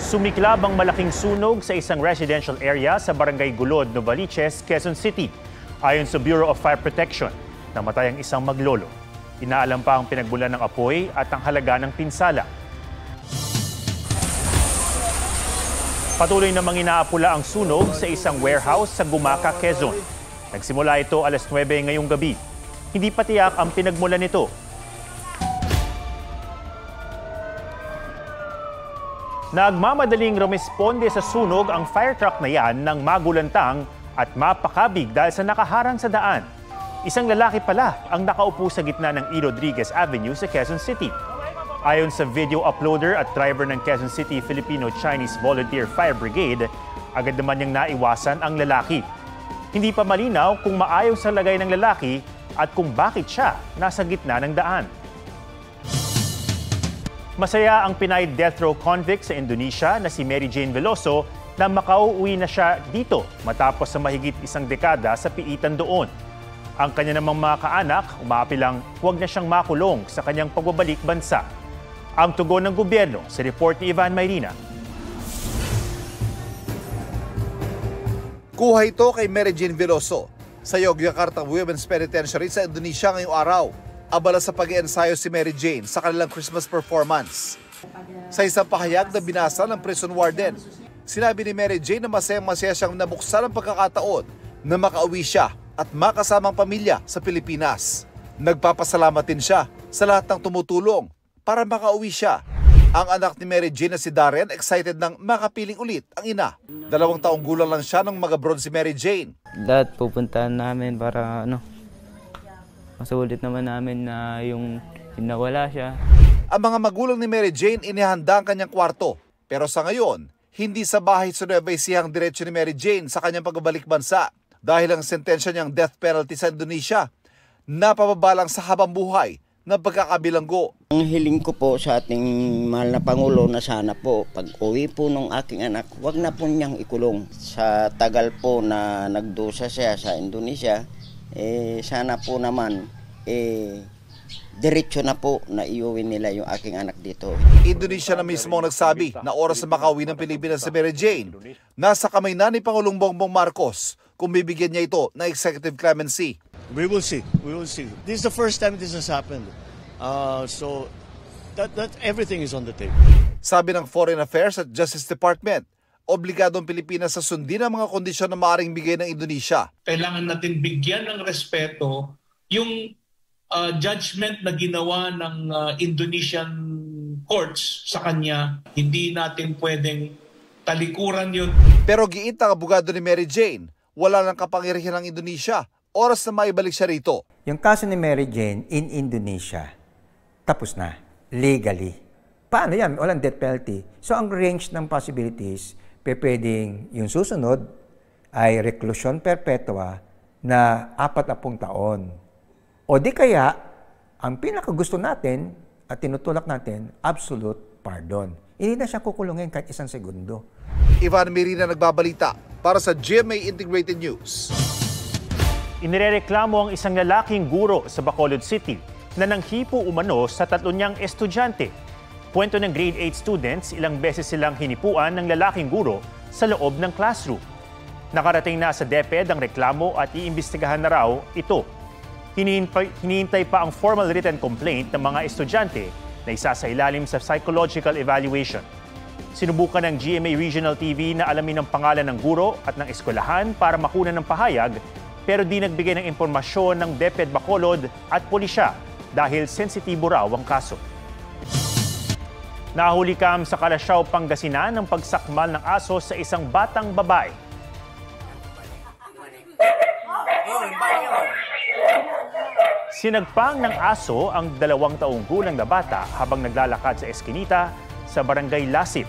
Sumiklab ang malaking sunog sa isang residential area sa Barangay Gulod, Novaliches, Quezon City. Ayon sa Bureau of Fire Protection, namatay ang isang maglolo. Inaalam pa ang pinagmulan ng apoy at ang halaga ng pinsala. Patuloy namang inaapula ang sunog sa isang warehouse sa Gumaca, Quezon. Nagsimula ito alas 9 ngayong gabi. Hindi pa tiyak ang pinagmulan nito. Nagmamadaling rumesponde sa sunog ang fire truck na yan nang magulantang at mapakabig dahil sa nakaharang sa daan. Isang lalaki pala ang nakaupo sa gitna ng E. Rodriguez Avenue sa Quezon City. Ayon sa video uploader at driver ng Quezon City Filipino-Chinese Volunteer Fire Brigade, agad naman niyang naiwasan ang lalaki. Hindi pa malinaw kung maayos ang lagay ng lalaki at kung bakit siya nasa gitna ng daan. Masaya ang Pinay death row convict sa Indonesia na si Mary Jane Veloso na makauwi na siya dito matapos sa mahigit isang dekada sa piitan doon. Ang kanya namang mga kaanak, umaapilang huwag na siyang makulong sa kanyang pagbabalik bansa. Ang tugon ng gobyerno sa report ni Ivan Mayrina. Kuha ito kay Mary Jane Veloso sa Yogyakarta Women's Penitentiary sa Indonesia ngayong araw. Abala sa pag-iensayo si Mary Jane sa kanilang Christmas performance. Sa isang pahayag na binasa ng prison warden, sinabi ni Mary Jane na masayang-masaya siyang nabuksan ang pagkakataon na makauwi siya at makasamang pamilya sa Pilipinas. Nagpapasalamat din siya sa lahat ng tumutulong para makauwi siya. Ang anak ni Mary Jane na si Darren excited nang makapiling ulit ang ina. 2 taong gulang lang siya nang mag-abroad si Mary Jane. Lahat pupuntahan namin para masulit naman namin na yung nawala siya. Ang mga magulang ni Mary Jane inihanda ang kanyang kwarto. Pero sa ngayon, hindi sa bahay sa Nueva Ecija ang diretsyo ni Mary Jane sa kanyang pagbabalik bansa. Dahil ang sentensya niyang death penalty sa Indonesia, napababalang sa habang buhay na pagkakabilanggo. Ang hiling ko po sa ating mahal na Pangulo na sana po, pag uwi po ng aking anak, wag na po niyang ikulong. Sa tagal po na nagdusa siya sa Indonesia, sana po naman diretso na po na iuwi nila yung aking anak dito. Indonesia na mismo ang nagsabi na oras na makauwi ng Pilipinas si Mary Jane. Nasa kamay na ni Pangulong Bongbong Marcos kung bibigyan niya ito ng executive clemency. We will see. We will see. This is the first time this has happened. So that everything is on the table. Sabi ng Foreign Affairs at Justice Department, obligado ang Pilipinas sa sundin ang mga kondisyon na maaaring bigay ng Indonesia. Kailangan natin bigyan ng respeto yung judgment na ginawa ng Indonesian courts sa kanya. Hindi natin pwedeng talikuran yun. Pero giit ang abogado ni Mary Jane, wala lang kapangyarihan ng Indonesia. Oras na maibalik siya rito. Yung kaso ni Mary Jane in Indonesia, tapos na, legally. Paano yan? Walang death penalty. So ang range ng possibilities, pwedeng yung susunod ay reclusion perpetua na 40 taon. O di kaya, ang pinakagusto natin at tinutulak natin, absolute pardon. Hindi na siya kukulungin kahit 1 segundo. Ivan Mayrina nagbabalita para sa GMA Integrated News. Inirereklamo ang isang lalaking guro sa Bacolod City na nanghipo umano sa 3 niyang estudyante. Kwento ng grade 8 students, ilang beses silang hinipuan ng lalaking guro sa loob ng classroom. Nakarating na sa DepEd ang reklamo at iimbestigahan na raw ito. Hinihintay pa ang formal written complaint ng mga estudyante na isasailalim sa psychological evaluation. Sinubukan ng GMA Regional TV na alamin ang pangalan ng guro at ng eskwelahan para makunan ng pahayag, pero di nagbigay ng impormasyon ng DepEd Bacolod at pulisya dahil sensitibo raw ang kaso. Nahuli kam sa Calasiao, Pangasinan ng pagsakmal ng aso sa isang batang babae. Sinagpang ng aso ang 2 taong gulang na bata habang naglalakad sa eskinita sa Barangay Lasip.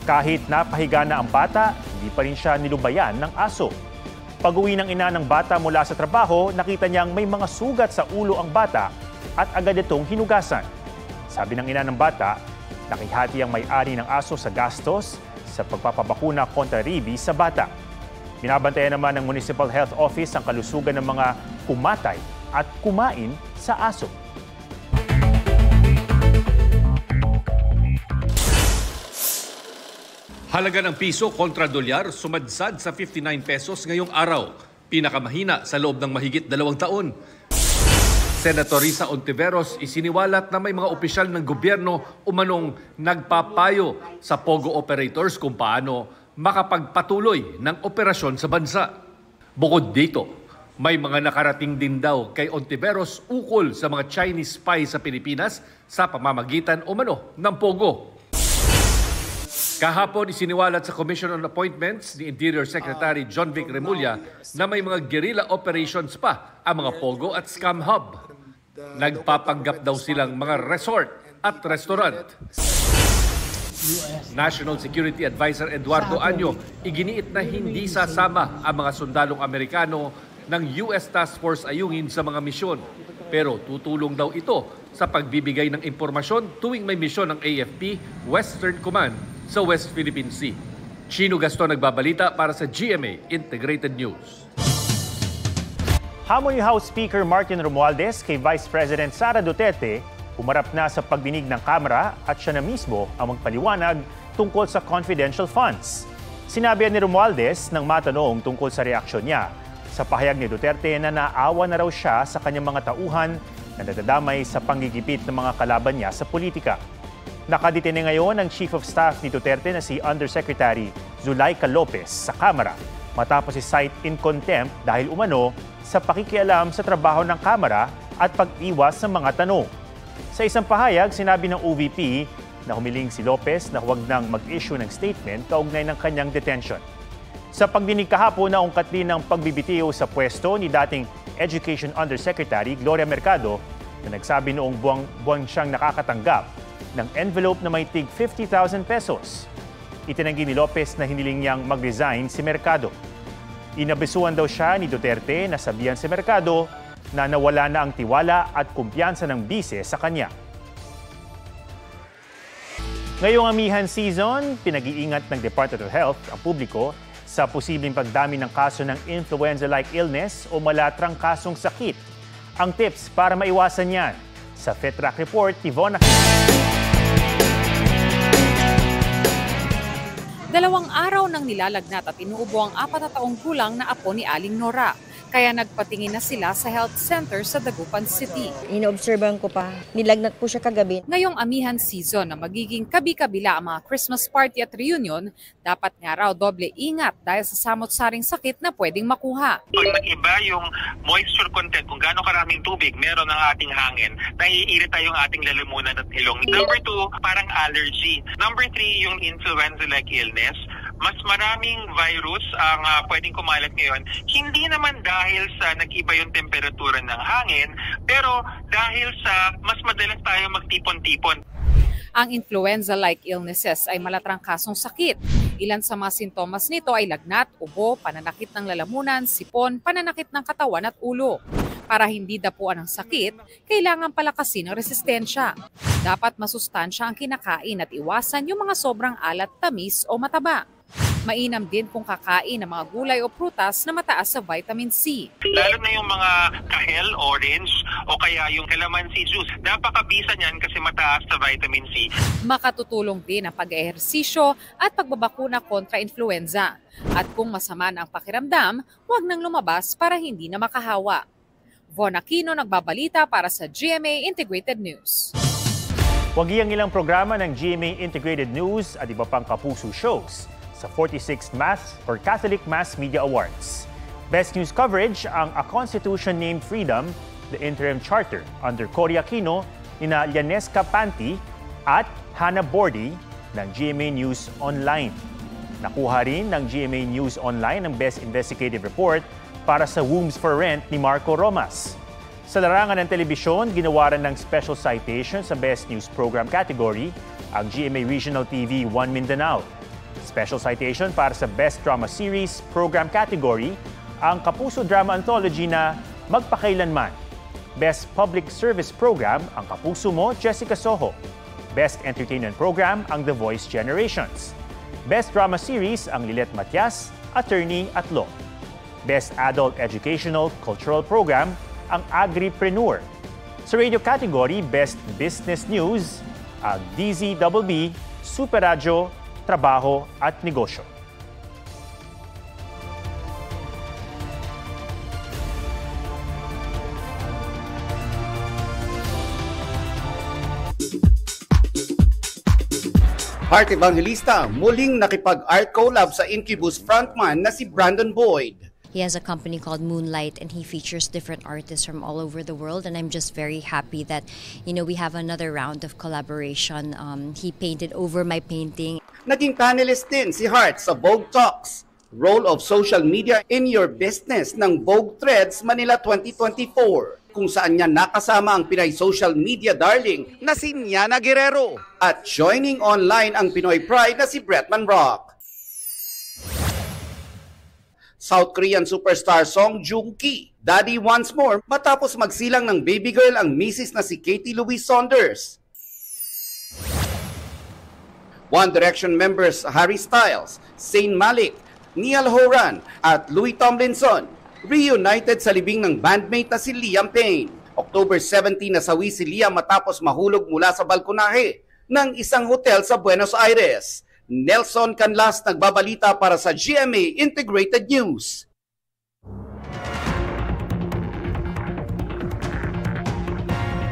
Kahit napahiga na ang bata, hindi pa rin siya nilubayan ng aso. Pag-uwi ng ina ng bata mula sa trabaho, nakita niyang may mga sugat sa ulo ang bata at agad itong hinugasan. Sabi ng ina ng bata, nakihati ang may-ari ng aso sa gastos sa pagpapabakuna kontra rabies sa bata. Binabantayan naman ng Municipal Health Office ang kalusugan ng mga kumatay at kumain sa aso. Halaga ng piso kontra dolyar sumadsad sa 59 pesos ngayong araw, pinakamahina sa loob ng mahigit 2 taon. Senator Risa Ontiveros isiniwalat na may mga opisyal ng gobyerno umanong nagpapayo sa POGO operators kung paano makapagpatuloy ng operasyon sa bansa. Bukod dito, may mga nakarating din daw kay Ontiveros ukol sa mga Chinese spy sa Pilipinas sa pamamagitan umano ng POGO. Kahapon isiniwalat sa Commission on Appointments ni Interior Secretary John Vic Remulla na may mga guerrilla operations pa ang mga POGO at Scam Hub. Nagpapanggap daw silang mga resort at restaurant. National Security Advisor Eduardo Año iginiit na hindi sasama ang mga sundalong Amerikano ng US Task Force Ayungin sa mga misyon. Pero tutulong daw ito sa pagbibigay ng impormasyon tuwing may misyon ng AFP Western Command sa West Philippine Sea. Chino Gaston nagbabalita para sa GMA Integrated News. Hamon ni House Speaker Martin Romualdez kay Vice President Sara Duterte, humarap na sa pagdinig ng Kamara at siya na mismo ang magpaliwanag tungkol sa confidential funds. Sinabi ni Romualdez nang matanong tungkol sa reaksyon niya sa pahayag ni Duterte na naawa na raw siya sa kanyang mga tauhan na nadadamay sa panggigipit ng mga kalaban niya sa politika. Nakadetene ngayon ang Chief of Staff ni Duterte na si Undersecretary Zulaika Lopez sa Kamara matapos i-cite in contempt dahil umano sa pakikialam sa trabaho ng Kamara at pag-iwas sa mga tanong. Sa isang pahayag, sinabi ng OVP na humiling si Lopez na huwag nang mag-issue ng statement kaugnay ng kanyang detention. Sa pagdinig kahapon, naungkat din ng pagbibitiw sa pwesto ni dating Education Undersecretary Gloria Mercado na nagsabi noong buwang siyang nakakatanggap ng envelope na may tig 50,000 pesos. Itinanggi ni Lopez na hiniling niyang mag-resign si Mercado. Inabisuan daw siya ni Duterte na sabihan si Mercado na nawala na ang tiwala at kumpiyansa ng bise sa kanya. Ngayong amihan season, pinag-iingat ng Department of Health ang publiko sa posibleng pagdami ng kaso ng influenza-like illness o malatrang kasong sakit. Ang tips para maiwasan yan sa FitTrack Report, Ivona. 2 araw nang nilalagnat at inuubo ang 4 na taong gulang na apo ni Aling Nora. Kaya nagpatingin na sila sa health center sa Dagupan City. Inoobserbahan ko pa, nilagnat po siya kagabi. Ngayong amihan season na magiging kabi-kabila ang mga Christmas party at reunion, dapat nga raw doble ingat dahil sa samot-saring sakit na pwedeng makuha. Pag nag-iba yung moisture content, kung gaano karaming tubig meron ng ating hangin, naiirita yung ating lalamunan at ilong. Number 2, parang allergy. Number 3, yung influenza-like illness. Mas maraming virus ang pwedeng kumalat ngayon. Hindi naman dahil sa nag-iba yung temperatura ng hangin, pero dahil sa mas madalas tayo magtipon-tipon. Ang influenza-like illnesses ay malatrang kasong sakit. Ilan sa mga sintomas nito ay lagnat, ubo, pananakit ng lalamunan, sipon, pananakit ng katawan at ulo. Para hindi dapuan ang sakit, kailangan palakasin ang resistensya. Dapat masustansya ang kinakain at iwasan yung mga sobrang alat, tamis o mataba. Mainam din kung kakain ng mga gulay o prutas na mataas sa vitamin C. Lalo na yung mga kahel, orange, o kaya yung calamansi juice. Napakabisa niyan kasi mataas sa vitamin C. Makatutulong din ang pag-ehersisyo at pagbabakuna kontra influenza. At kung masama na ang pakiramdam, huwag nang lumabas para hindi na makahawa. Von Aquino nagbabalita para sa GMA Integrated News. Wagi ang ilang programa ng GMA Integrated News at iba pang kapuso shows sa 46th Mass or Catholic Mass Media Awards. Best news coverage ang A Constitution Named Freedom, the Interim Charter under Cory Aquino, nina Llanesca Panti at Hannah Bordy ng GMA News Online. Nakuha rin ng GMA News Online ang Best Investigative Report para sa Wombs for Rent ni Marco Romas. Sa larangan ng telebisyon, ginawaran ng special citation sa Best News Program category ang GMA Regional TV 1 Mindanao. Special citation para sa Best Drama Series Program category ang Kapuso Drama Anthology na Magpakailanman. Best Public Service Program ang Kapuso Mo, Jessica Soho. Best Entertainment Program ang The Voice Generations. Best Drama Series ang Lilet Matias, Attorney at Law. Best Adult Educational Cultural Program ang Agripreneur. Sa radio category, Best Business News ang DZBB, Super Radio trabaho at negosyo. Heart Evangelista muling nakipag-art collab sa Incubus frontman na si Brandon Boyd. He has a company called Moonlight and he features different artists from all over the world, and I'm just very happy that, we have another round of collaboration. He painted over my painting. Naging panelist din si Heart sa Vogue Talks, Role of Social Media in Your Business ng Vogue Threads Manila 2024, kung saan niya nakasama ang Pinay social media darling na si Niana Guerrero at joining online ang Pinoy Pride na si Bretman Rock. South Korean superstar Song Joong Ki, Daddy Once More, matapos magsilang ng baby girl ang misis na si Katie Louise Saunders. One Direction members Harry Styles, Zayn Malik, Niall Horan at Louis Tomlinson reunited sa libing ng bandmate na si Liam Payne. October 17 nasawi si Liam matapos mahulog mula sa balkonahe ng isang hotel sa Buenos Aires. Nelson Canlas nagbabalita para sa GMA Integrated News.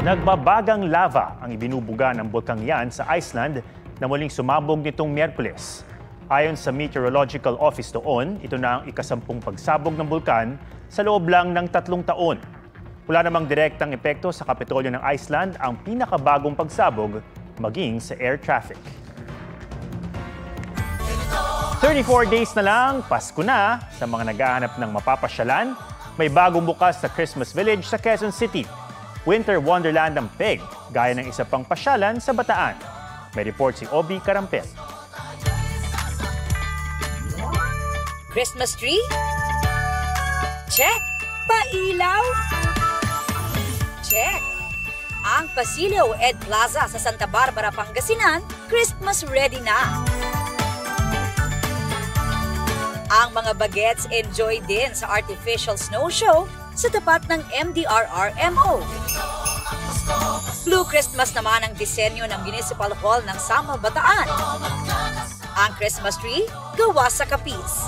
Nagbabagang lava ang ibinubuga ng bulkang yan sa Iceland na muling sumabog nitong Miyerkules. Ayon sa Meteorological Office doon, ito na ang ikasampung pagsabog ng bulkan sa loob lang ng 3 taon. Wala namang direktang epekto sa Kapitolyo ng Iceland ang pinakabagong pagsabog maging sa air traffic. 34 days na lang, Pasko na. Sa mga naghahanap ng mapapasyalan, may bagong bukas sa Christmas Village sa Quezon City. Winter Wonderland ang PEG, gaya ng isa pang pasyalan sa Bataan. May report si Obi Carampel. Christmas tree? Check! Pailaw? Check! Ang Pasilio Ed Plaza sa Santa Barbara, Pangasinan, Christmas ready na! Ang mga bagets enjoy din sa artificial snow show sa tapat ng MDRRMO. Blue Christmas naman ang disenyo ng Municipal Hall ng Sama, Bataan. Ang Christmas tree, gawa sa kapis.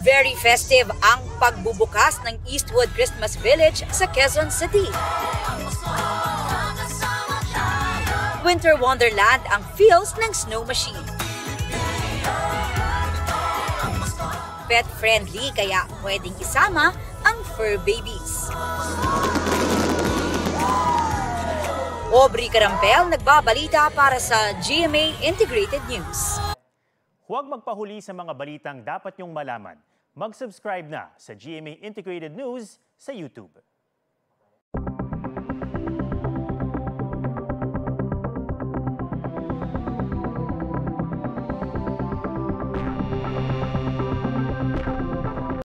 Very festive ang pagbubukas ng Eastwood Christmas Village sa Quezon City. Winter Wonderland ang feels ng snow machine. Pet-friendly kaya pwedeng isama ang fur babies. Aubrey Carampel nagbabalita para sa GMA Integrated News. Huwag magpahuli sa mga balitang dapat niyong malaman. Mag-subscribe na sa GMA Integrated News sa YouTube.